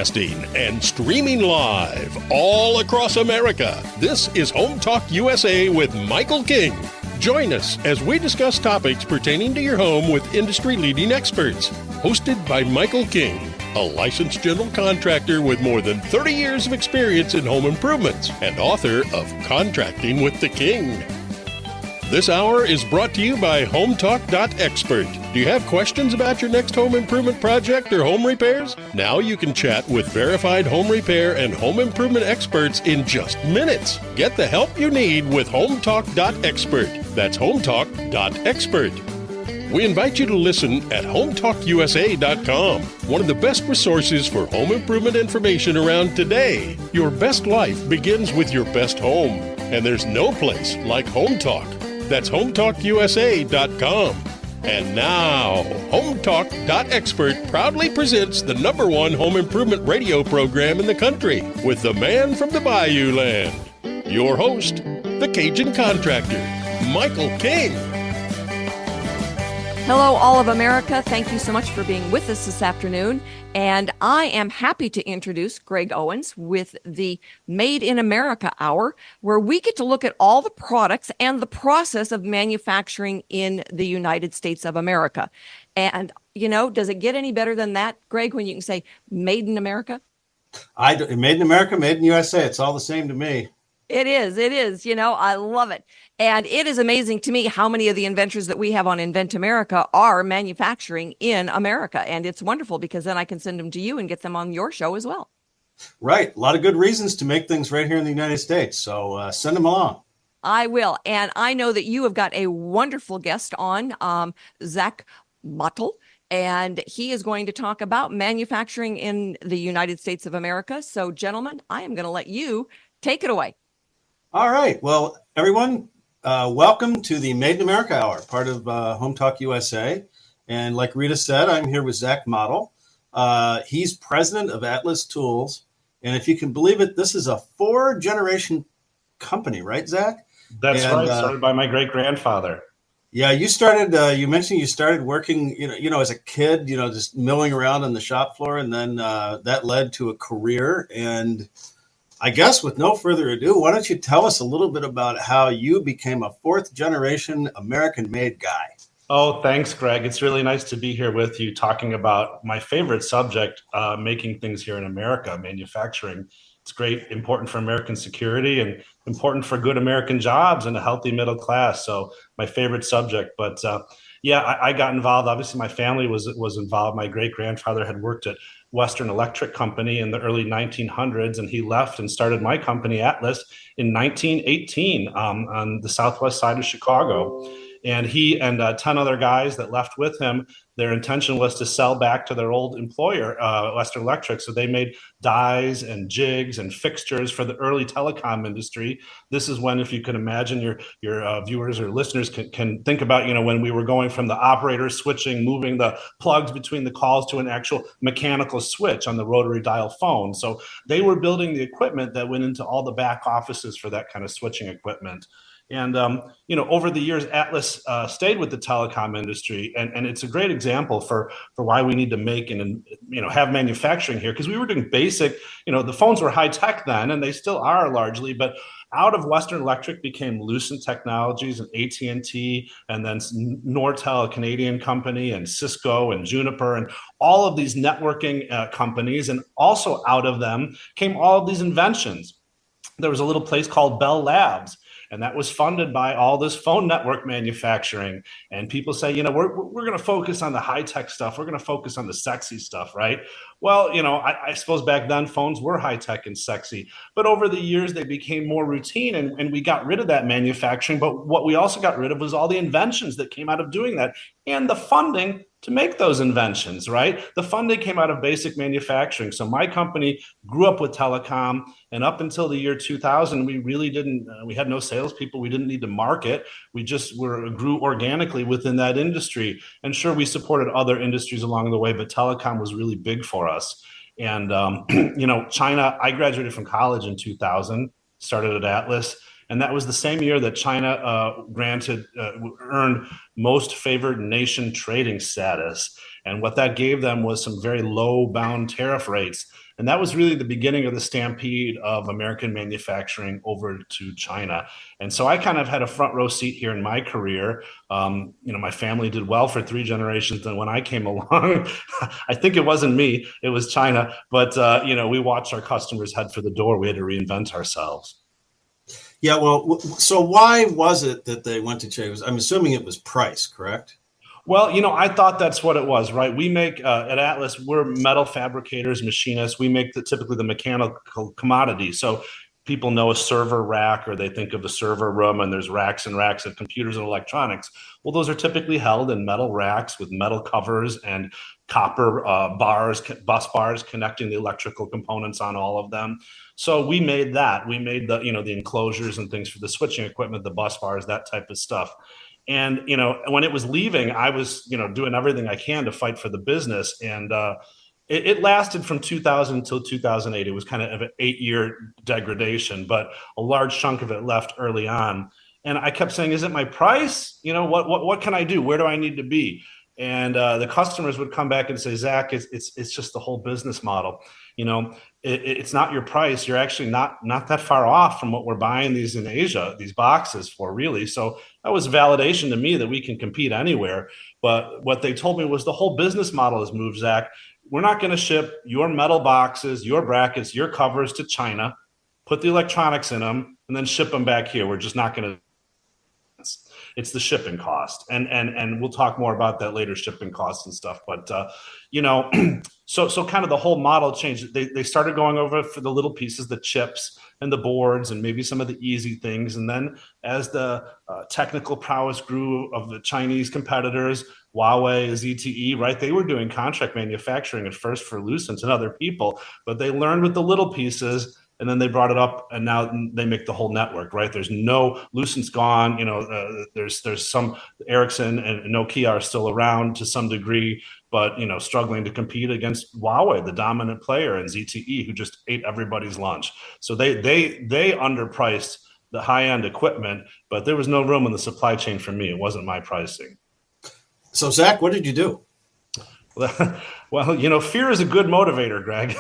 broadcasting and streaming live all across America. This is Home Talk USA with Michael King. Join us as we discuss topics pertaining to your home with industry-leading experts. Hosted by Michael King, a licensed general contractor with more than 30 years of experience in home improvements and author of Contracting with the King. This hour is brought to you by HomeTalk.expert. Do you have questions about your next home improvement project or home repairs? Now you can chat with verified home repair and home improvement experts in just minutes. Get the help you need with HomeTalk.expert. That's HomeTalk.expert. We invite you to listen at HomeTalkUSA.com, one of the best resources for home improvement information around today. Your best life begins with your best home, and there's no place like Home Talk. That's HomeTalkUSA.com. And now, HomeTalk.expert proudly presents the #1 home improvement radio program in the country with the man from the Bayou Land. Your host, the Cajun Contractor, Michael King. Hello, all of America. Thank you so much for being with us this afternoon. And I am happy to introduce Greg Owens with the Made in America Hour, where we get to look at all the products and the process of manufacturing in the United States of America. And, you know, does it get any better than that, Greg, when you can say Made in America? Made in America, made in USA. It's all the same to me. It is. You know, I love it. And it is amazing to me how many of the inventors that we have on Invent America are manufacturing in America. And it's wonderful because then I can send them to you and get them on your show as well. Right. A lot of good reasons to make things right here in the United States. So send them along. I will. And I know that you have got a wonderful guest on, Zach Mottl. And he is going to talk about manufacturing in the United States of America. So, gentlemen, I am going to let you take it away. All right. Well, everyone, welcome to the Made in America Hour, part of Home Talk USA. And like Rita said, I'm here with Zach Mottl. He's president of Atlas Tools. And if you can believe it, this is a 4-generation company, right, Zach? That's right. Started by my great-grandfather. Yeah, you started, you mentioned you started working, as a kid, just milling around on the shop floor. And then that led to a career. And I guess with no further ado, why don't you tell us a little bit about how you became a 4th-generation American-made guy? Oh, thanks, Greg. It's really nice to be here with you talking about my favorite subject, making things here in America, manufacturing. It's great, important for American security and important for good American jobs and a healthy middle class. So my favorite subject. But I got involved. Obviously, my family was involved. My great-grandfather had worked at Western Electric Company in the early 1900s, and he left and started my company, Atlas, in 1918 on the southwest side of Chicago. And he and 10 other guys that left with him, their intention was to sell back to their old employer, Western Electric. So they made dies and jigs and fixtures for the early telecom industry. This is when, if you can imagine, your viewers or listeners can think about, when we were going from the operator switching, moving the plugs between the calls to an actual mechanical switch on the rotary dial phone. So they were building the equipment that went into all the back offices for that kind of switching equipment. And, over the years, Atlas stayed with the telecom industry. And it's a great example for why we need to make and, have manufacturing here, because we were doing basic, the phones were high tech then, and they still are largely. But out of Western Electric became Lucent Technologies and AT&T, and then Nortel, a Canadian company, and Cisco and Juniper, and all of these networking companies. And also out of them came all of these inventions. There was a little place called Bell Labs, and that was funded by all this phone network manufacturing. And people say, we're going to focus on the high-tech stuff. We're going to focus on the sexy stuff, right? Well, I suppose back then phones were high-tech and sexy. But over the years, they became more routine, and we got rid of that manufacturing. But what we also got rid of was all the inventions that came out of doing that and the funding to make those inventions, right? The funding came out of basic manufacturing. So my company grew up with telecom, and up until the year 2000, we really didn't, we had no salespeople. We didn't need to market. We just grew organically within that industry. And sure, we supported other industries along the way, but telecom was really big for us. And, China, I graduated from college in 2000, started at Atlas. And that was the same year that China earned most favored nation trading status. And what that gave them was some very low bound tariff rates. And that was really the beginning of the stampede of American manufacturing over to China. And so I kind of had a front row seat here in my career. My family did well for 3 generations. And when I came along, I think it wasn't me, it was China. But, we watched our customers head for the door. We had to reinvent ourselves. Yeah, well, so why was it that they went to China? I'm assuming it was price, correct? Well, I thought that's what it was, right? We make at Atlas, we're metal fabricators, machinists. We make typically the mechanical commodity. So people know a server rack, or they think of the server room, and there's racks and racks of computers and electronics. Well, those are typically held in metal racks with metal covers and copper bus bars connecting the electrical components on all of them. So we made that. We made the enclosures and things for the switching equipment, the bus bars, that type of stuff. And, when it was leaving, I was, doing everything I can to fight for the business. And it lasted from 2000 until 2008. It was kind of an 8-year degradation, but a large chunk of it left early on. And I kept saying, is it my price? What can I do? Where do I need to be? And the customers would come back and say, Zach, it's just the whole business model. It's not your price. You're actually not that far off from what we're buying these in Asia, these boxes for, really. So that was validation to me that we can compete anywhere. But what they told me was the whole business model has moved, Zach. We're not going to ship your metal boxes, your brackets, your covers to China, put the electronics in them, and then ship them back here. We're just not going to. It's the shipping cost, and we'll talk more about that later, shipping costs and stuff. But so kind of the whole model changed. They started going over for the little pieces, the chips and the boards, and maybe some of the easy things. And then as the technical prowess grew of the Chinese competitors, Huawei, ZTE, right? They were doing contract manufacturing at first for Lucent and other people, but they learned with the little pieces. And then they brought it up, and now they make the whole network, right? There's no, Lucent's gone. There's some, Ericsson and Nokia are still around to some degree, but struggling to compete against Huawei, the dominant player, and ZTE, who just ate everybody's lunch. So they underpriced the high-end equipment, but there was no room in the supply chain for me. It wasn't my pricing. So Zach, what did you do? Well, fear is a good motivator, Greg.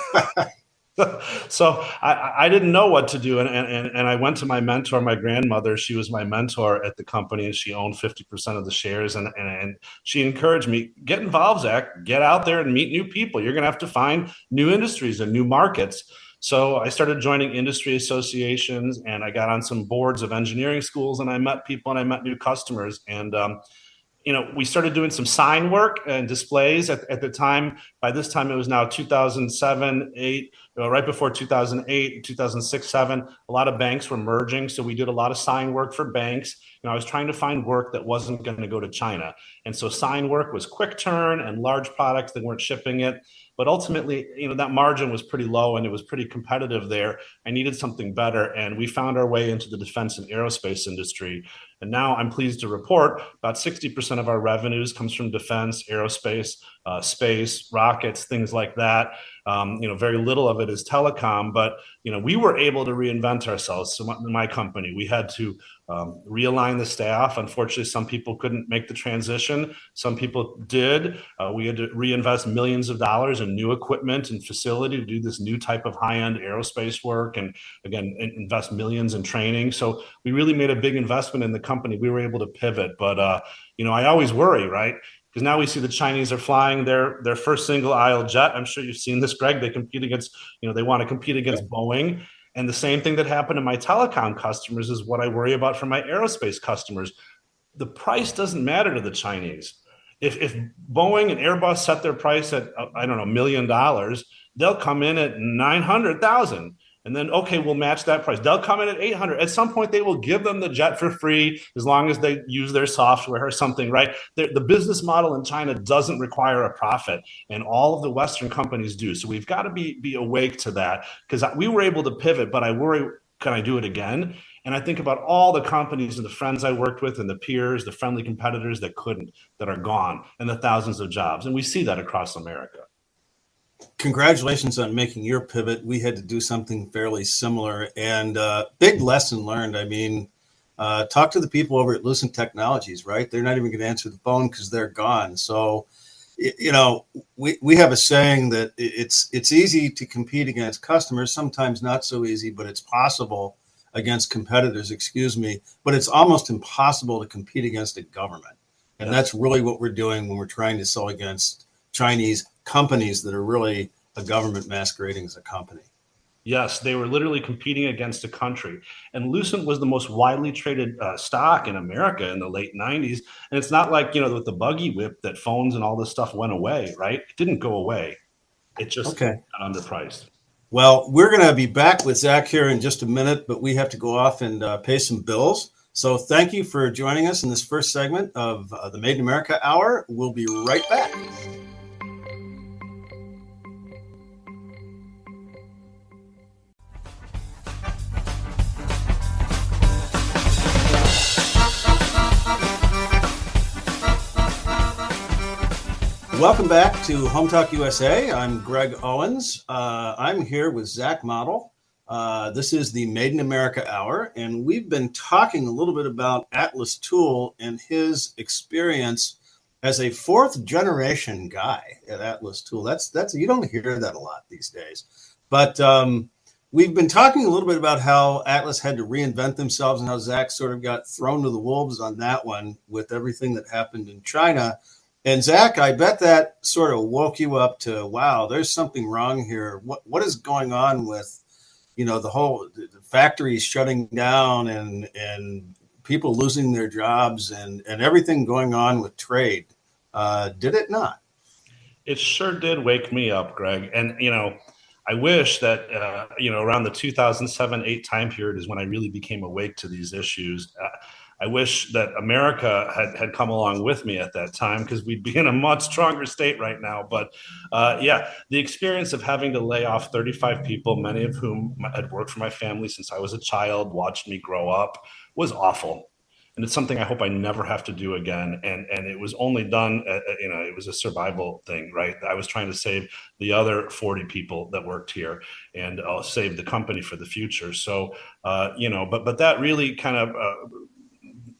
So I didn't know what to do. And I went to my mentor, my grandmother. She was my mentor at the company, and she owned 50% of the shares. And she encouraged me, get involved, Zach, get out there and meet new people. You're going to have to find new industries and new markets. So I started joining industry associations, and I got on some boards of engineering schools, and I met people and I met new customers. And we started doing some sign work and displays at the time. By this time, it was now 2007, 8, right before 2008, 2006, 7. A lot of banks were merging, so we did a lot of sign work for banks. I was trying to find work that wasn't going to go to China. And so sign work was quick turn and large products that weren't shipping it. But ultimately, that margin was pretty low, and it was pretty competitive there. I needed something better, and we found our way into the defense and aerospace industry. And now I'm pleased to report about 60% of our revenues comes from defense, aerospace, space, rockets, things like that. Very little of it is telecom, but we were able to reinvent ourselves. So my company, we had to realign the staff. Unfortunately, some people couldn't make the transition. Some people did. We had to reinvest millions of dollars in new equipment and facility to do this new type of high-end aerospace work, and again, invest millions in training. So we really made a big investment in the company. We were able to pivot, but I always worry, right? Because now we see the Chinese are flying their first single aisle jet. I'm sure you've seen this, Greg. They compete against, they want to compete against Boeing. And the same thing that happened to my telecom customers is what I worry about for my aerospace customers. The price doesn't matter to the Chinese. If Boeing and Airbus set their price at, $1 million, they'll come in at 900,000. And then, okay, we'll match that price. They'll come in at 800. At some point, they will give them the jet for free as long as they use their software or something, right? The business model in China doesn't require a profit, and all of the Western companies do. So we've got to be awake to that, because we were able to pivot, but I worry, can I do it again? And I think about all the companies and the friends I worked with and the peers, the friendly competitors that couldn't, that are gone, and the thousands of jobs. And we see that across America. Congratulations on making your pivot. We had to do something fairly similar, and big lesson learned. I mean, talk to the people over at Lucent Technologies, right? They're not even going to answer the phone because they're gone. So you know, we have a saying that it's easy to compete against customers, sometimes not so easy, but it's possible against competitors, excuse me, but it's almost impossible to compete against a government. And that's really what we're doing when we're trying to sell against Chinese companies that are really a government masquerading as a company. Yes, they were literally competing against a country. And Lucent was the most widely traded stock in America in the late 90s. And it's not like, with the buggy whip that phones and all this stuff went away, right? It didn't go away. It just Okay. got underpriced. Well, we're going to be back with Zach here in just a minute, but we have to go off and pay some bills. So thank you for joining us in this first segment of the Made in America Hour. We'll be right back. Welcome back to Home Talk USA. I'm Greg Owens. I'm here with Zach Mottl. This is the Made in America Hour, and we've been talking a little bit about Atlas Tool and his experience as a fourth generation guy at Atlas Tool. That's you don't hear that a lot these days. But we've been talking a little bit about how Atlas had to reinvent themselves and how Zach sort of got thrown to the wolves on that one with everything that happened in China. And Zach, I bet that sort of woke you up to, wow, there's something wrong here. What is going on with, the whole factories shutting down and people losing their jobs and everything going on with trade? Did it not? It sure did wake me up, Greg. And, I wish that, around the 2007-8 time period is when I really became awake to these issues. I wish that America had come along with me at that time, because we'd be in a much stronger state right now. But the experience of having to lay off 35 people, many of whom had worked for my family since I was a child, watched me grow up, was awful. And it's something I hope I never have to do again. And it was only done, it was a survival thing, right? I was trying to save the other 40 people that worked here and save the company for the future. So, but that really kind of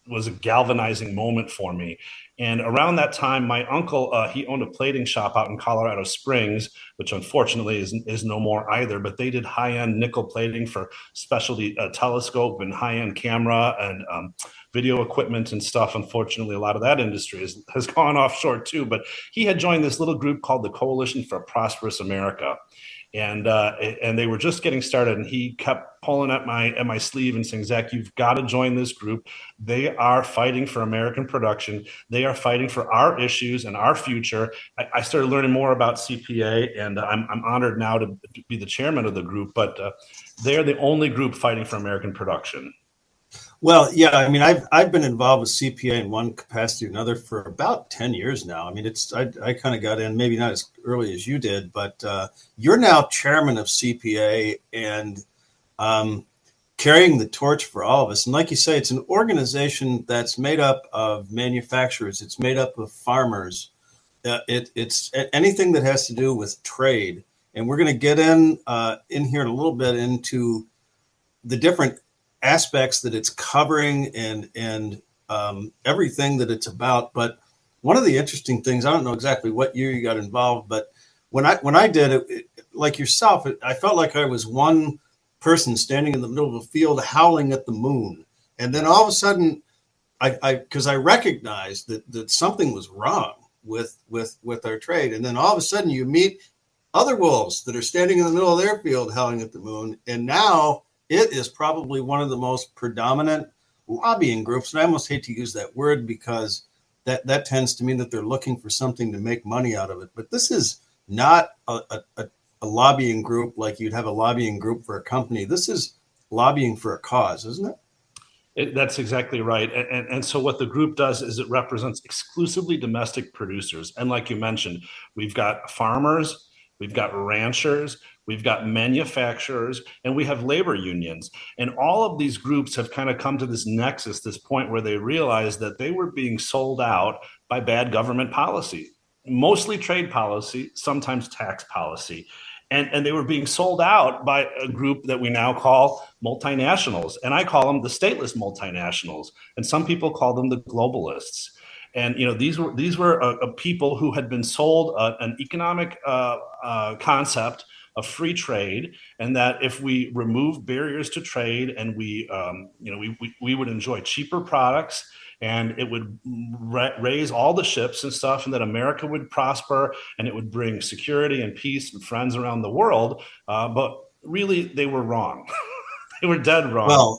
was a galvanizing moment for me. And around that time, my uncle, he owned a plating shop out in Colorado Springs, which unfortunately is no more either, but they did high-end nickel plating for specialty telescope and high-end camera and video equipment and stuff. Unfortunately, a lot of that industry has gone offshore too, but he had joined this little group called the Coalition for Prosperous America. And they were just getting started, and he kept pulling at my sleeve and saying, Zach, you've got to join this group. They are fighting for American production. They are fighting for our issues and our future. I started learning more about CPA, and I'm honored now to be the chairman of the group, but they're the only group fighting for American production. Well, yeah, I mean, I've been involved with CPA in one capacity or another for about 10 years now. I mean, I kind of got in, maybe not as early as you did, but you're now chairman of CPA and carrying the torch for all of us. And like you say, it's an organization that's made up of manufacturers. It's made up of farmers. It's anything that has to do with trade. And we're going to get in here in a little bit into the different aspects that it's covering and everything that it's about. But one of the interesting things, I don't know exactly what year you got involved, but when I did it, like yourself, I felt like I was one person standing in the middle of a field howling at the moon. And then all of a sudden, because I recognized that something was wrong with our trade. And then all of a sudden you meet other wolves that are standing in the middle of their field howling at the moon. And now it is probably one of the most predominant lobbying groups. And I almost hate to use that word because that tends to mean that they're looking for something to make money out of it. But this is not a lobbying group like you'd have a lobbying group for a company. This is lobbying for a cause, isn't it? That's exactly right. And so what the group does is it represents exclusively domestic producers. And like you mentioned, we've got farmers, we've got ranchers, we've got manufacturers, and we have labor unions. And all of these groups have kind of come to this nexus, this point where they realized that they were being sold out by bad government policy, mostly trade policy, sometimes tax policy. And they were being sold out by a group that we now call multinationals. And I call them the stateless multinationals. And some people call them the globalists. And these were people who had been sold an economic concept of free trade, and that if we remove barriers to trade and we would enjoy cheaper products, and it would raise all the ships and stuff, and that America would prosper, and it would bring security and peace and friends around the world. But really, they were wrong. They were dead wrong. Well,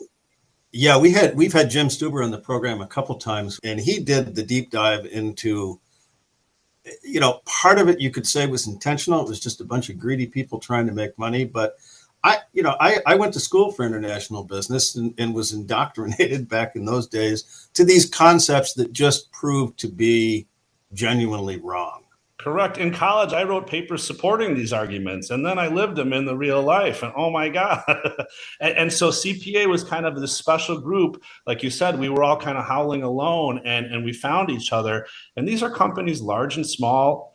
yeah, we've had Jim Stuber on the program a couple times, and he did the deep dive into, part of it you could say was intentional. It was just a bunch of greedy people trying to make money. But I went to school for international business and was indoctrinated back in those days to these concepts that just proved to be genuinely wrong. Correct. In college, I wrote papers supporting these arguments, and then I lived them in the real life. And oh my God. and so CPA was kind of this special group. Like you said, we were all kind of howling alone, and we found each other. And these are companies large and small,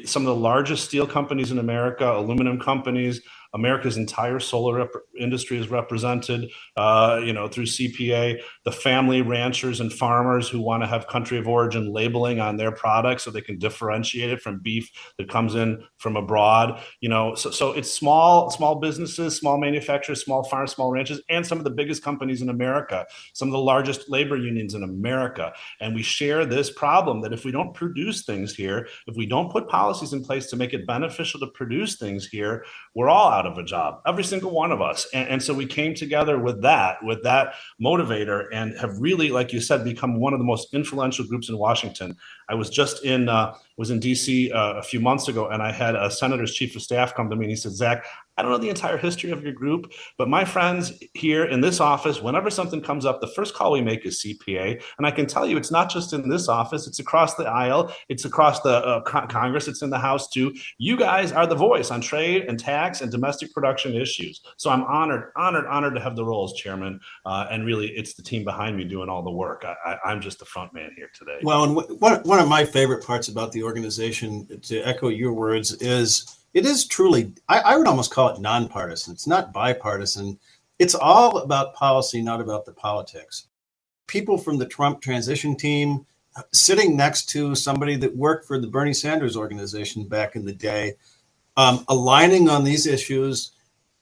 some of the largest steel companies in America, aluminum companies. America's entire solar industry is represented, through CPA. The family ranchers and farmers who want to have country of origin labeling on their products so they can differentiate it from beef that comes in from abroad. So it's small businesses, small manufacturers, small farms, small ranches, and some of the biggest companies in America, some of the largest labor unions in America. And we share this problem that if we don't produce things here, if we don't put policies in place to make it beneficial to produce things here, we're all out of a job, every single one of us. And so we came together with that motivator, and have really, like you said, become one of the most influential groups in Washington. I was just in DC a few months ago, and I had a senator's chief of staff come to me, and he said, Zach, I don't know the entire history of your group, but my friends here in this office, whenever something comes up, the first call we make is CPA. And I can tell you, it's not just in this office, it's across the aisle, it's across the Congress, it's in the House too. You guys are the voice on trade and tax and domestic production issues. So I'm honored to have the role as chairman. And really, it's the team behind me doing all the work. I'm just the front man here today. Well, and one of my favorite parts about the organization, to echo your words, is it is truly, I would almost call it nonpartisan. It's not bipartisan. It's all about policy, not about the politics. People from the Trump transition team sitting next to somebody that worked for the Bernie Sanders organization back in the day, aligning on these issues,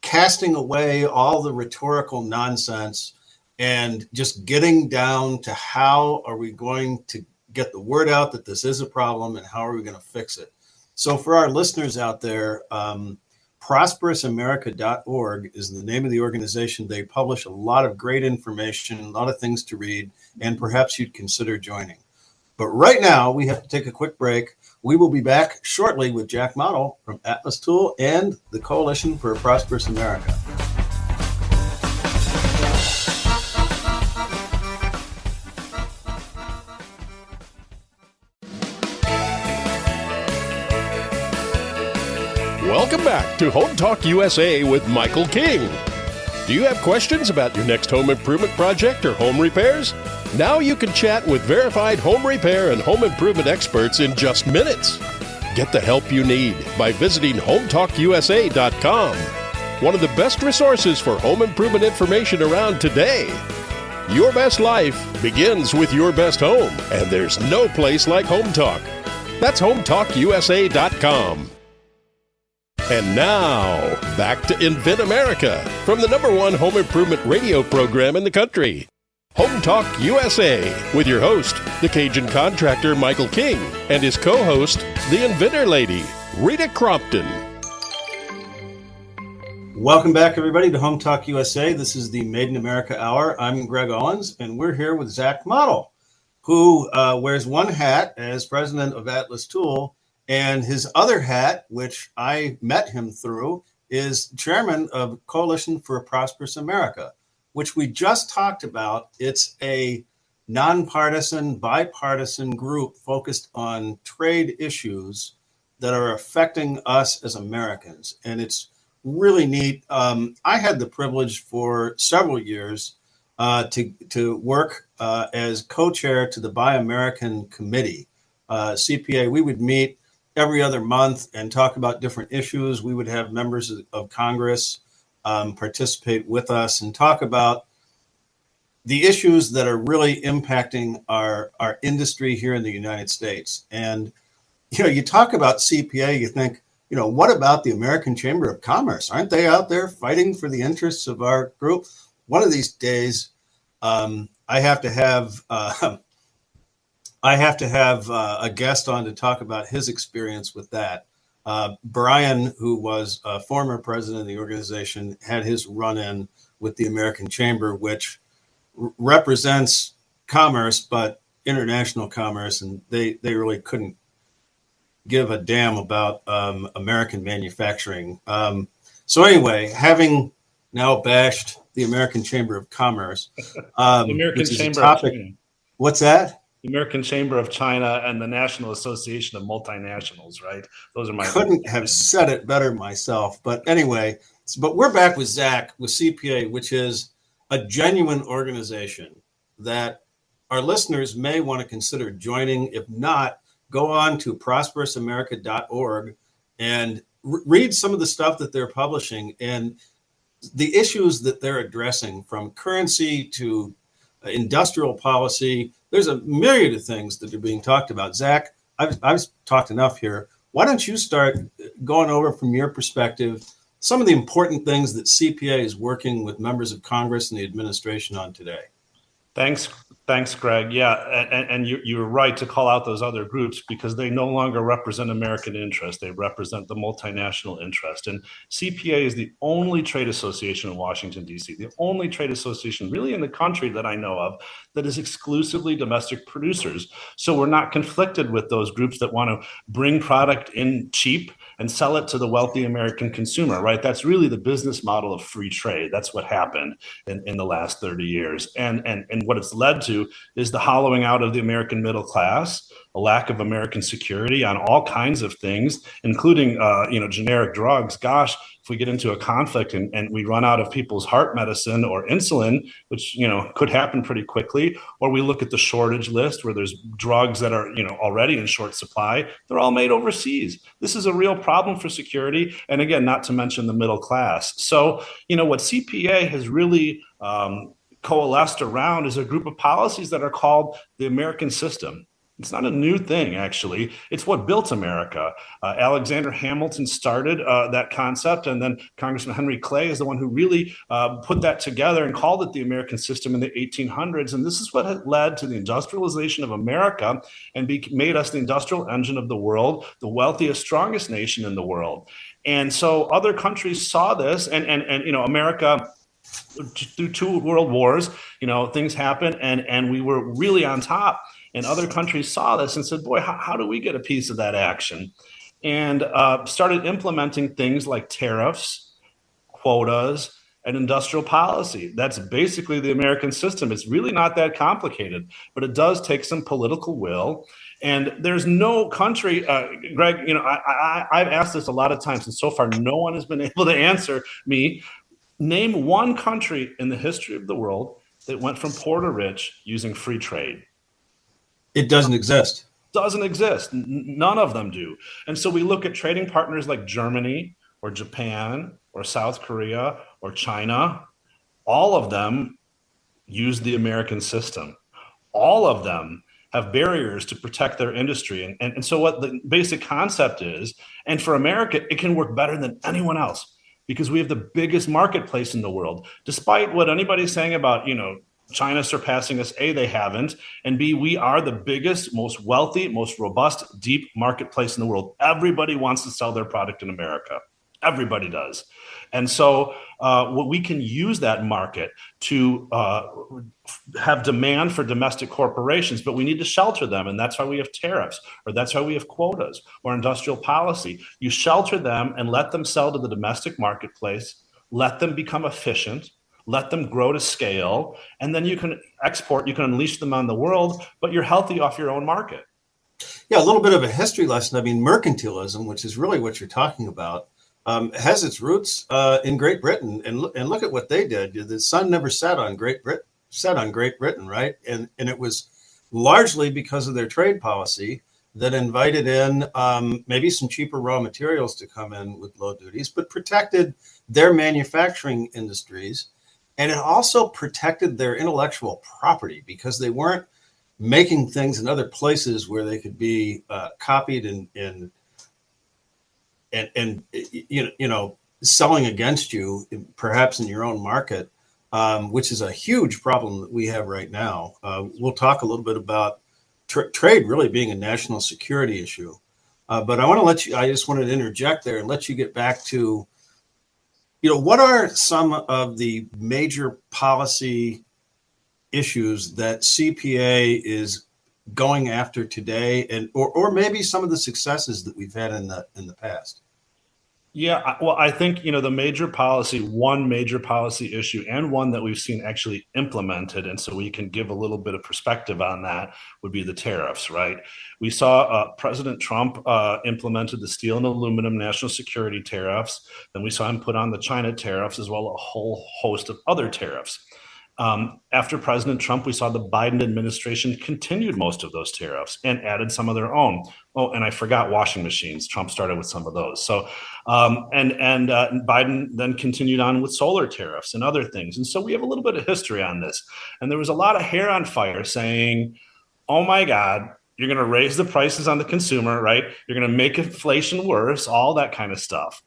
casting away all the rhetorical nonsense, and just getting down to how are we going to get the word out that this is a problem and how are we going to fix it. So for our listeners out there, ProsperousAmerica.org is the name of the organization. They publish a lot of great information, a lot of things to read, and perhaps you'd consider joining. But right now, we have to take a quick break. We will be back shortly with Jack Mottl from Atlas Tool and the Coalition for a Prosperous America. Welcome back to Home Talk USA with Michael King. Do you have questions about your next home improvement project or home repairs? Now you can chat with verified home repair and home improvement experts in just minutes. Get the help you need by visiting HomeTalkUSA.com, one of the best resources for home improvement information around today. Your best life begins with your best home, and there's no place like Home Talk. That's HomeTalkUSA.com. And now, back to Invent America from the #1 home improvement radio program in the country. Home Talk USA with your host, the Cajun contractor Michael King, and his co-host, the Inventor Lady, Rita Crompton. Welcome back, everybody, to Home Talk USA. This is the Made in America Hour. I'm Greg Owens, and we're here with Zach Mottl, who wears one hat as president of Atlas Tool, and his other hat, which I met him through, is chairman of Coalition for a Prosperous America, which we just talked about. It's a nonpartisan, bipartisan group focused on trade issues that are affecting us as Americans. And it's really neat. I had the privilege for several years to work as co-chair to the Buy American Committee, CPA. We would meet every other month and talk about different issues. We would have members of Congress participate with us and talk about the issues that are really impacting our industry here in the United States. And, you talk about CPA, you think, what about the American Chamber of Commerce? Aren't they out there fighting for the interests of our group? One of these days, I have to have a guest on to talk about his experience with that. Brian, who was a former president of the organization, had his run-in with the American Chamber, which represents commerce, but international commerce, and they really couldn't give a damn about American manufacturing. So anyway, having now bashed the American Chamber of Commerce, which is a topic. What's that? The American Chamber of China and the National Association of Multinationals, right? Those are my. Couldn't have said it better myself. But anyway, but we're back with Zach with CPA, which is a genuine organization that our listeners may want to consider joining. If not, go on to prosperousamerica.org and read some of the stuff that they're publishing and the issues that they're addressing, from currency to industrial policy. There's a myriad of things that are being talked about. Zach, I've talked enough here. Why don't you start going over from your perspective some of the important things that CPA is working with members of Congress and the administration on today? Thanks, Greg. Yeah, and you're right to call out those other groups because they no longer represent American interest. They represent the multinational interest. And CPA is the only trade association in Washington, D.C., the only trade association really in the country that I know of that is exclusively domestic producers. So we're not conflicted with those groups that want to bring product in cheap and sell it to the wealthy American consumer, right? That's really the business model of free trade. That's what happened in the last 30 years. And what it's led to is the hollowing out of the American middle class, a lack of American security on all kinds of things, including, generic drugs. Gosh, if we get into a conflict and we run out of people's heart medicine or insulin, which, could happen pretty quickly, or we look at the shortage list where there's drugs that are, already in short supply, they're all made overseas. This is a real problem for security. And again, not to mention the middle class. So, what CPA has really coalesced around is a group of policies that are called the American system. It's not a new thing, actually. It's what built America. Alexander Hamilton started that concept, and then Congressman Henry Clay is the one who really put that together and called it the American system in the 1800s. And this is what had led to the industrialization of America and made us the industrial engine of the world, the wealthiest, strongest nation in the world. And so other countries saw this, and America, through 2 world wars, things happened, and we were really on top. And other countries saw this and said, boy, how do we get a piece of that action? And started implementing things like tariffs, quotas, and industrial policy. That's basically the American system. It's really not that complicated, but it does take some political will. And there's no country, Greg, I've asked this a lot of times, and so far no one has been able to answer me. Name one country in the history of the world that went from poor to rich using free trade. It doesn't exist. Doesn't exist. None of them do. And so we look at trading partners like Germany or Japan or South Korea or China. All of them use the American system. All of them have barriers to protect their industry. And so what the basic concept is, and for America, it can work better than anyone else because we have the biggest marketplace in the world. Despite what anybody's saying about, China surpassing us, A, they haven't, and B, we are the biggest, most wealthy, most robust, deep marketplace in the world. Everybody wants to sell their product in America. Everybody does. And so we can use that market to have demand for domestic corporations, but we need to shelter them. And that's why we have tariffs, or that's why we have quotas or industrial policy. You shelter them and let them sell to the domestic marketplace, let them become efficient, let them grow to scale, and then you can export, you can unleash them on the world, but you're healthy off your own market. Yeah, a little bit of a history lesson. I mean, mercantilism, which is really what you're talking about, has its roots in Great Britain. And look at what they did. The sun never set on Great Britain, right? And it was largely because of their trade policy that invited in maybe some cheaper raw materials to come in with low duties, but protected their manufacturing industries. And it also protected their intellectual property because they weren't making things in other places where they could be copied and selling against you, perhaps in your own market, which is a huge problem that we have right now. We'll talk a little bit about trade really being a national security issue. But I just wanted to interject there and let you get back to, what are some of the major policy issues that CPA is going after today, and or maybe some of the successes that we've had in the past? Yeah, well, I think, one major policy issue and one that we've seen actually implemented, and so we can give a little bit of perspective on that, would be the tariffs, right? We saw President Trump implemented the steel and aluminum national security tariffs. Then we saw him put on the China tariffs, as well as a whole host of other tariffs. After President Trump, we saw the Biden administration continued most of those tariffs and added some of their own. Oh, and I forgot washing machines. Trump started with some of those. So, Biden then continued on with solar tariffs and other things. And so we have a little bit of history on this. And there was a lot of hair on fire saying, oh my God, you're going to raise the prices on the consumer, right? You're going to make inflation worse, all that kind of stuff.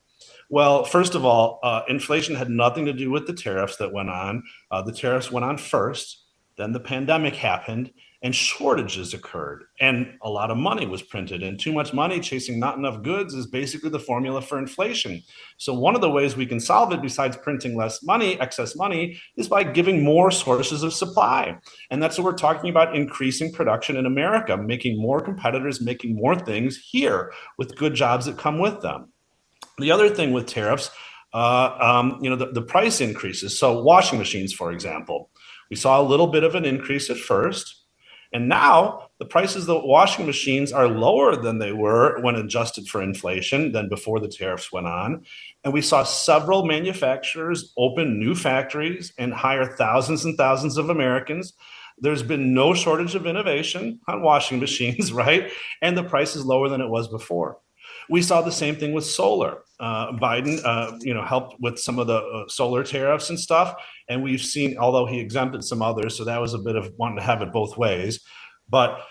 Well, first of all, inflation had nothing to do with the tariffs that went on. The tariffs went on first, then the pandemic happened, and shortages occurred, and a lot of money was printed. And too much money chasing not enough goods is basically the formula for inflation. So one of the ways we can solve it, besides printing less money, excess money, is by giving more sources of supply. And that's what we're talking about: increasing production in America, making more competitors, making more things here with good jobs that come with them. The other thing with tariffs, the price increases. So washing machines, for example, we saw a little bit of an increase at first. And now the prices of the washing machines are lower than they were when adjusted for inflation than before the tariffs went on. And we saw several manufacturers open new factories and hire thousands and thousands of Americans. There's been no shortage of innovation on washing machines, right? And the price is lower than it was before. We saw the same thing with solar. Biden, helped with some of the solar tariffs and stuff. And we've seen, although he exempted some others, so that was a bit of wanting to have it both ways. But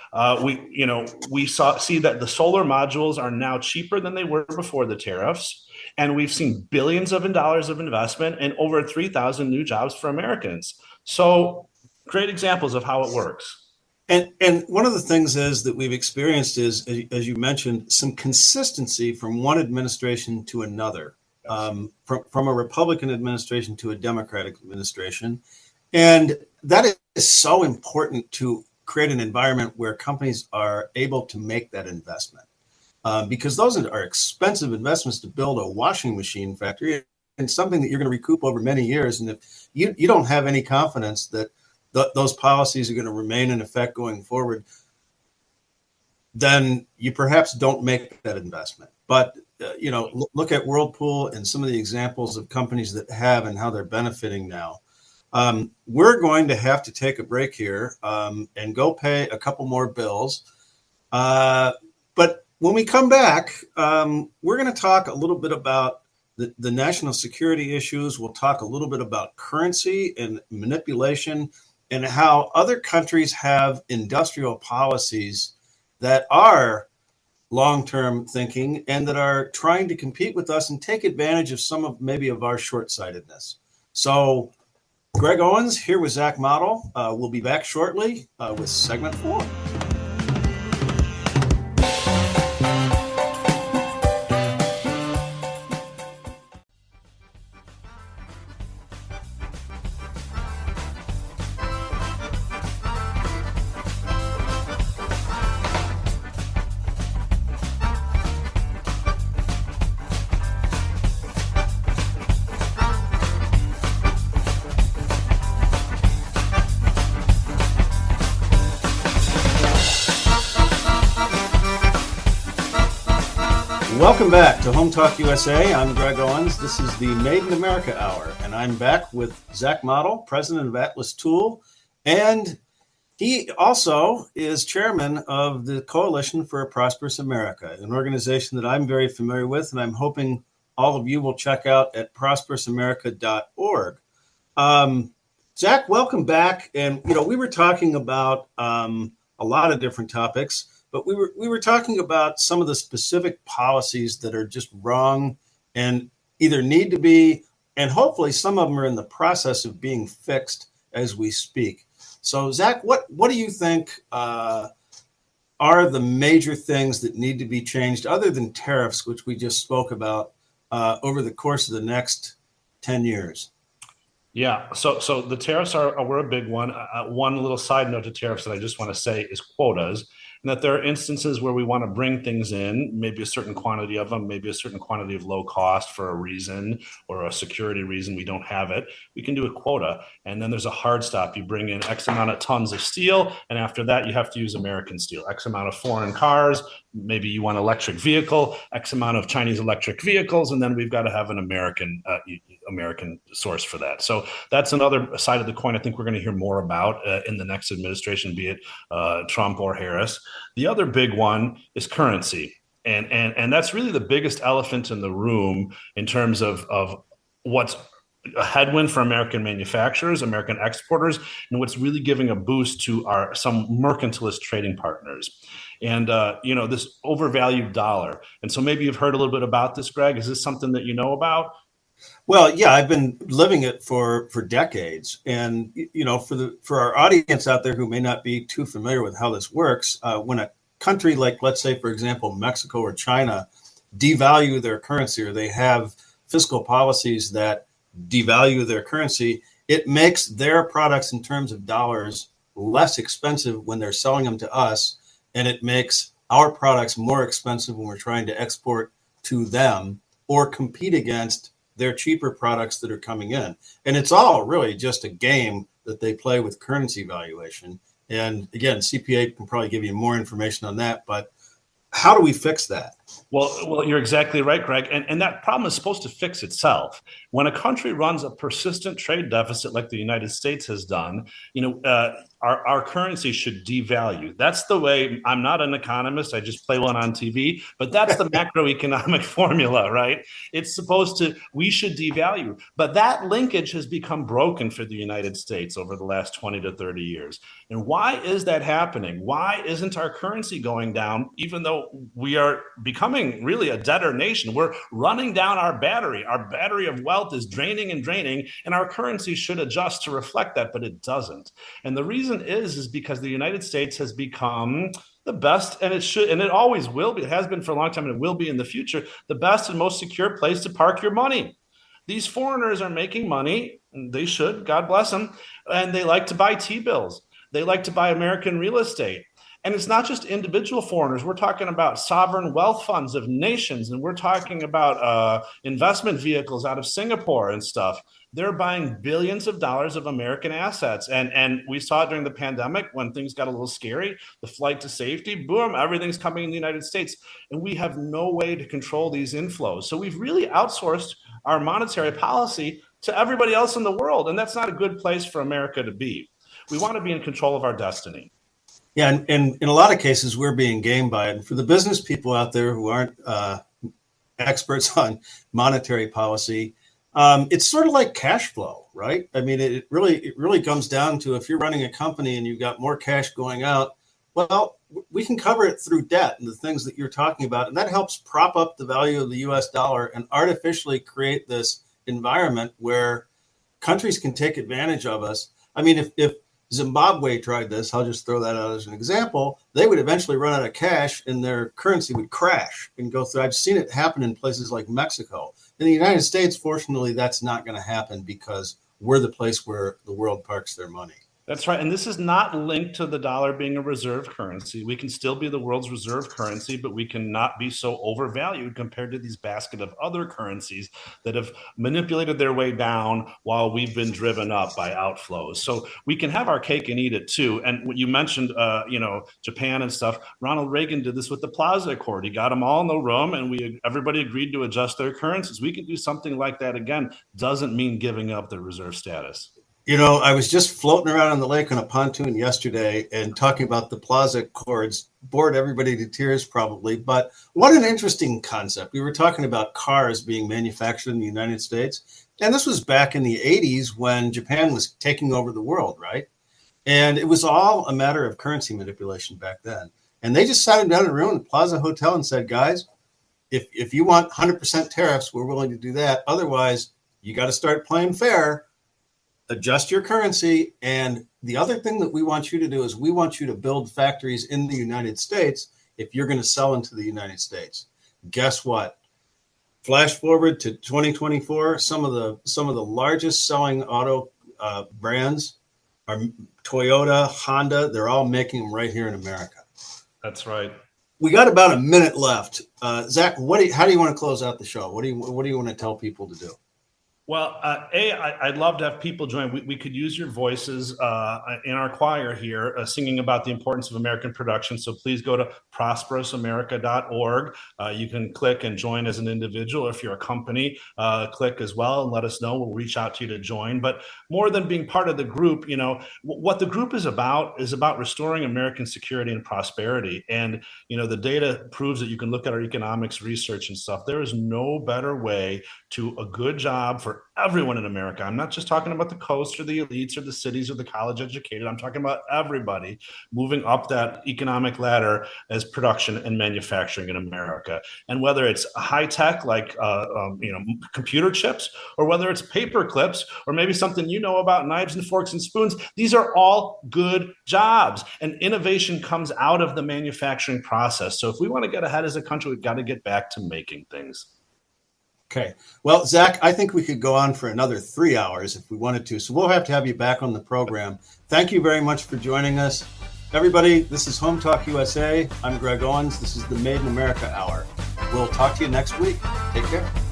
we see that the solar modules are now cheaper than they were before the tariffs. And we've seen billions of dollars of investment and over 3,000 new jobs for Americans. So great examples of how it works. And one of the things is that we've experienced is, as you mentioned, some consistency from one administration to another, from a Republican administration to a Democratic administration. And that is so important to create an environment where companies are able to make that investment, because those are expensive investments to build a washing machine factory, and something that you're going to recoup over many years. And if you don't have any confidence that those policies are going to remain in effect going forward, then you perhaps don't make that investment. But, look at Whirlpool and some of the examples of companies that have and how they're benefiting now. We're going to have to take a break here and go pay a couple more bills. But when we come back, we're going to talk a little bit about the national security issues. We'll talk a little bit about currency and manipulation, and how other countries have industrial policies that are long-term thinking and that are trying to compete with us and take advantage of some of our short-sightedness. So Greg Owens here with Zach Mottl. We'll be back shortly with segment 4. Welcome back to Home Talk USA. I'm Greg Owens. This is the Made in America Hour, and I'm back with Zach Mottl, president of Atlas Tool, and he also is chairman of the Coalition for a Prosperous America, an organization that I'm very familiar with, and I'm hoping all of you will check out at prosperousamerica.org. Zach, welcome back. And we were talking about a lot of different topics, but we were talking about some of the specific policies that are just wrong and either need to be, and hopefully some of them are in the process of being fixed as we speak. So, Zach, what do you think are the major things that need to be changed other than tariffs, which we just spoke about, over the course of the next 10 years? Yeah, so the tariffs were a big one. One little side note to tariffs that I just want to say is quotas, and that there are instances where we want to bring things in, maybe a certain quantity of them, maybe a certain quantity of low cost for a reason or a security reason we don't have it. We can do a quota, and then there's a hard stop. You bring in X amount of tons of steel, and after that, you have to use American steel. X amount of foreign cars, maybe you want electric vehicle, X amount of Chinese electric vehicles, and then we've got to have an American source for that. So that's another side of the coin I think we're going to hear more about in the next administration, be it Trump or Harris. The other big one is currency. And that's really the biggest elephant in the room in terms of what's a headwind for American manufacturers, American exporters, and what's really giving a boost to some mercantilist trading partners. And, this overvalued dollar. And so maybe you've heard a little bit about this, Greg. Is this something that you know about? Well, yeah, I've been living it for decades. And, for our audience out there who may not be too familiar with how this works, when a country like, let's say, for example, Mexico or China devalue their currency, or they have fiscal policies that devalue their currency, it makes their products in terms of dollars less expensive when they're selling them to us. And it makes our products more expensive when we're trying to export to them or compete against their cheaper products that are coming in. And it's all really just a game that they play with currency valuation. And again, CPA can probably give you more information on that, but how do we fix that? Well, you're exactly right, Greg. And that problem is supposed to fix itself. When a country runs a persistent trade deficit like the United States has done, our currency should devalue. That's the way. I'm not an economist. I just play one on TV, but that's the macroeconomic formula, right? It's we should devalue. But that linkage has become broken for the United States over the last 20 to 30 years. And why is that happening? Why isn't our currency going down, even though we are becoming really a debtor nation? We're running down our battery. Our battery of wealth is draining, and our currency should adjust to reflect that, but it doesn't. And the reason is because the United States has become the best, and it always will be. It has been for a long time, and it will be in the future, the best and most secure place to park your money. These foreigners are making money, and they should, God bless them, and they like to buy T-bills. They like to buy American real estate. And it's not just individual foreigners. We're talking about sovereign wealth funds of nations, and we're talking about investment vehicles out of Singapore and stuff. They're buying billions of dollars of American assets. And we saw it during the pandemic when things got a little scary, the flight to safety, boom, everything's coming in the United States. And we have no way to control these inflows. So we've really outsourced our monetary policy to everybody else in the world. And that's not a good place for America to be. We want to be in control of our destiny. Yeah, and in a lot of cases, we're being gamed by it. And for the business people out there who aren't experts on monetary policy, it's sort of like cash flow, right? I mean, it really comes down to, if you're running a company and you've got more cash going out, well, we can cover it through debt and the things that you're talking about. And that helps prop up the value of the US dollar and artificially create this environment where countries can take advantage of us. I mean, if Zimbabwe tried this, I'll just throw that out as an example, they would eventually run out of cash and their currency would crash and go through. I've seen it happen in places like Mexico. In the United States, fortunately, that's not going to happen because we're the place where the world parks their money. That's right. And this is not linked to the dollar being a reserve currency. We can still be the world's reserve currency, but we cannot be so overvalued compared to these basket of other currencies that have manipulated their way down while we've been driven up by outflows. So we can have our cake and eat it too. And what you mentioned, Japan and stuff, Ronald Reagan did this with the Plaza Accord. He got them all in the room and everybody agreed to adjust their currencies. We can do something like that again. Doesn't mean giving up the reserve status. I was just floating around on the lake on a pontoon yesterday and talking about the Plaza Accords. Bored everybody to tears probably, but what an interesting concept. We were talking about cars being manufactured in the United States. And this was back in the 80s when Japan was taking over the world, right? And it was all a matter of currency manipulation back then. And they just sat him down in a room in the Plaza Hotel and said, guys, if you want 100% tariffs, we're willing to do that. Otherwise, you got to start playing fair, adjust your currency. And the other thing that we want you to do is we want you to build factories in the United States if you're going to sell into the United States. Guess what? Flash forward to 2024, some of the largest selling auto brands are Toyota, Honda. They're all making them right here in America. That's right. We got about a minute left. Zach, how do you want to close out the show? What do you want to tell people to do? Well, I'd love to have people join. We could use your voices in our choir here, singing about the importance of American production. So please go to prosperousamerica.org. You can click and join as an individual. If you're a company, click as well and let us know. We'll reach out to you to join. But more than being part of the group, what the group is about restoring American security and prosperity. And, the data proves that you can look at our economics research and stuff. There is no better way to a good job for everyone in America. I'm not just talking about the coast or the elites or the cities or the college educated. I'm talking about everybody moving up that economic ladder as production and manufacturing in America. And whether it's high tech like computer chips, or whether it's paper clips, or maybe something about knives and forks and spoons, these are all good jobs. And innovation comes out of the manufacturing process. So if we want to get ahead as a country, we've got to get back to making things. Okay. Well, Zach, I think we could go on for another 3 hours if we wanted to. So we'll have to have you back on the program. Thank you very much for joining us. Everybody, this is Home Talk USA. I'm Greg Owens. This is the Made in America Hour. We'll talk to you next week. Take care.